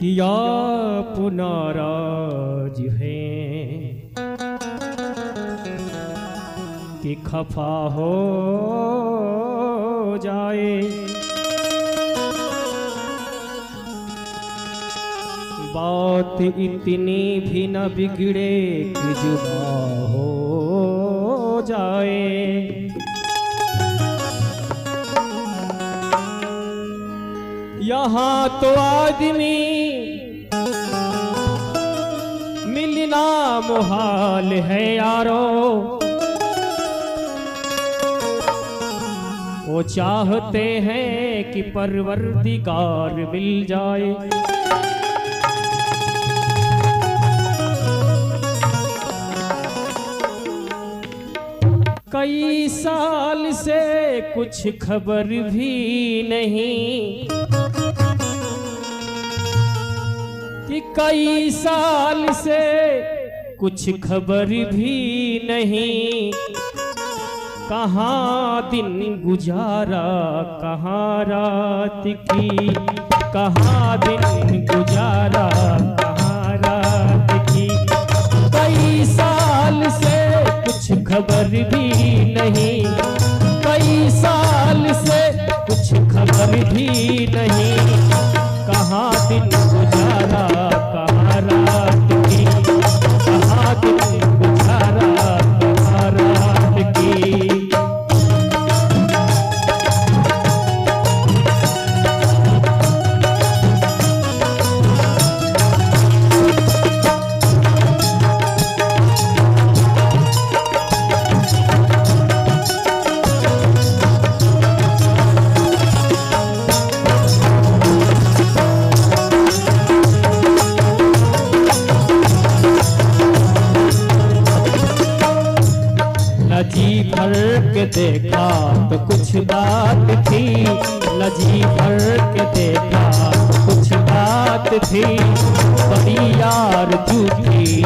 कि आप नाराज हैं कि खफा हो जाए। बात इतनी भी न बिगड़े कि जुदा हो जाए। यहाँ तो आदमी मिलना मुहाल है यारो, वो चाहते हैं कि परवरदिगार मिल जाए। कई साल से कुछ खबर भी नहीं, कि कई साल से कुछ खबर भी नहीं। कहाँ दिन गुजारा कहाँ रात की, कहाँ दिन गुजारा कहाँ रात की। कई साल से कुछ खबर भी नहीं, कई साल से कुछ खबर भी नहीं। कहाँ दिन गुजारा कहाँ रात की, कहाँ दिन गुजारा कहाँ रात की। जी भर के देखा तो कुछ बात थी, नजी भर के देखा तो कुछ बात थी। बड़ी यार झूठी